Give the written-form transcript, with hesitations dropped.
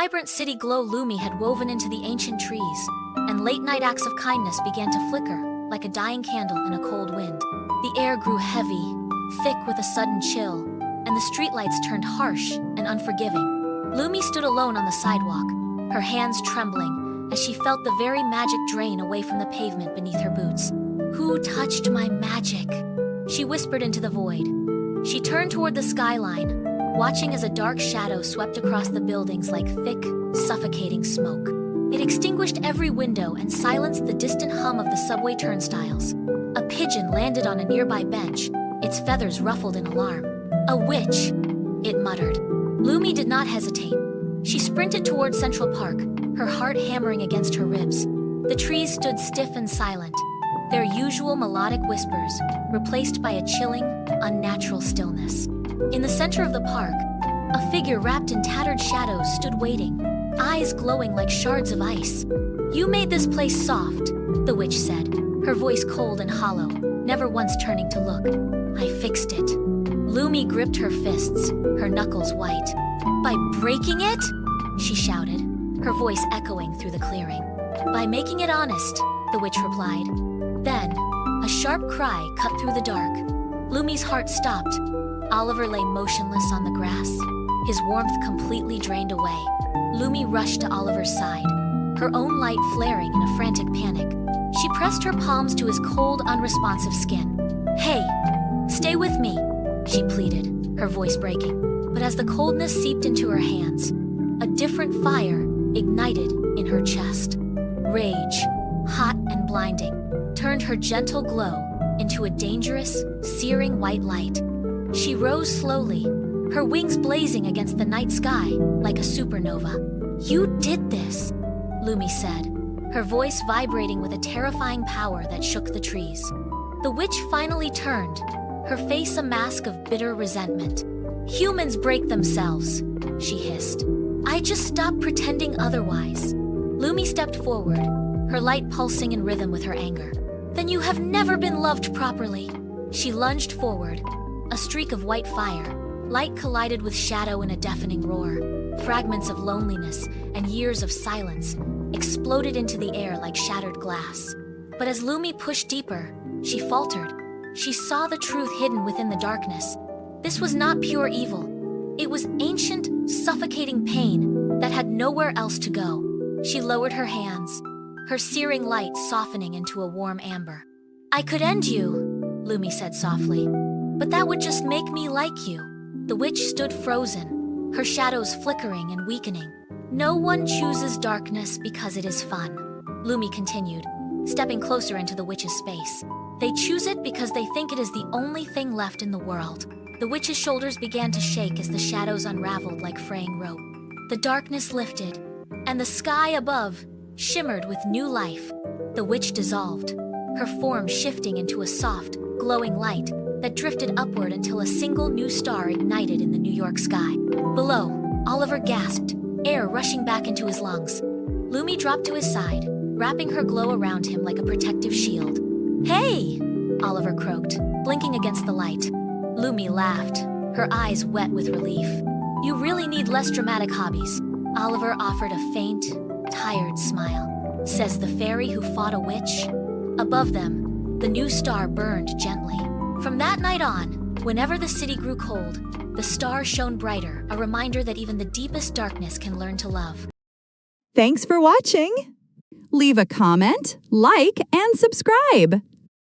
vibrant city glow Lumi had woven into the ancient trees, and late-night acts of kindness began to flicker like a dying candle in a cold wind. The air grew heavy, thick with a sudden chill, and the streetlights turned harsh and unforgiving. Lumi stood alone on the sidewalk, her hands trembling as she felt the very magic drain away from the pavement beneath her boots. "Who touched my magic?" she whispered into the void. She turned toward the skyline, watching as a dark shadow swept across the buildings like thick, suffocating smoke. It extinguished every window and silenced the distant hum of the subway turnstiles. A pigeon landed on a nearby bench, its feathers ruffled in alarm. "A witch," it muttered. Lumi did not hesitate. She sprinted toward Central Park, her heart hammering against her ribs. The trees stood stiff and silent, their usual melodic whispers replaced by a chilling, unnatural stillness. In the center of the park, a figure wrapped in tattered shadows stood waiting, eyes glowing like shards of ice. "You made this place soft," the witch said, her voice cold and hollow, never once turning to look. "I fixed it." Lumi gripped her fists, her knuckles white. "By breaking it?" she shouted, her voice echoing through the clearing. "By making it honest," the witch replied. Then, a sharp cry cut through the dark. Lumi's heart stopped. Oliver lay motionless on the grass, his warmth completely drained away. Lumi rushed to Oliver's side, her own light flaring in a frantic panic. She pressed her palms to his cold, unresponsive skin. "Hey, stay with me," she pleaded, her voice breaking. But as the coldness seeped into her hands, a different fire ignited in her chest. Rage, hot and blinding, turned her gentle glow into a dangerous, searing white light. She rose slowly, her wings blazing against the night sky like a supernova. "You did this," Lumi said, her voice vibrating with a terrifying power that shook the trees. The witch finally turned, her face a mask of bitter resentment. "Humans break themselves," she hissed. "I just stopped pretending otherwise." Lumi stepped forward, her light pulsing in rhythm with her anger. "Then you have never been loved properly." She lunged forward, a streak of white fire. Light collided with shadow in a deafening roar. Fragments of loneliness and years of silence exploded into the air like shattered glass. But as Lumi pushed deeper, she faltered. She saw the truth hidden within the darkness. This was not pure evil. It was ancient, suffocating pain that had nowhere else to go. She lowered her hands, her searing light softening into a warm amber. "I could end you," Lumi said softly, "but that would just make me like you." The witch stood frozen, her shadows flickering and weakening. "No one chooses darkness because it is fun," Lumi continued, stepping closer into the witch's space. "They choose it because they think it is the only thing left in the world." The witch's shoulders began to shake as the shadows unraveled like fraying rope. The darkness lifted, and the sky above shimmered with new life. The witch dissolved, her form shifting into a soft, glowing light that drifted upward until a single new star ignited in the New York sky. Below, Oliver gasped, air rushing back into his lungs. Lumi dropped to his side, wrapping her glow around him like a protective shield. "Hey!" Oliver croaked, blinking against the light. Lumi laughed, her eyes wet with relief. "You really need less dramatic hobbies." Oliver offered a faint, tired smile. "Says the fairy who fought a witch." Above them, the new star burned gently. From that night on, whenever the city grew cold, the star shone brighter, a reminder that even the deepest darkness can learn to love. Thanks for watching. Leave a comment, like, and subscribe.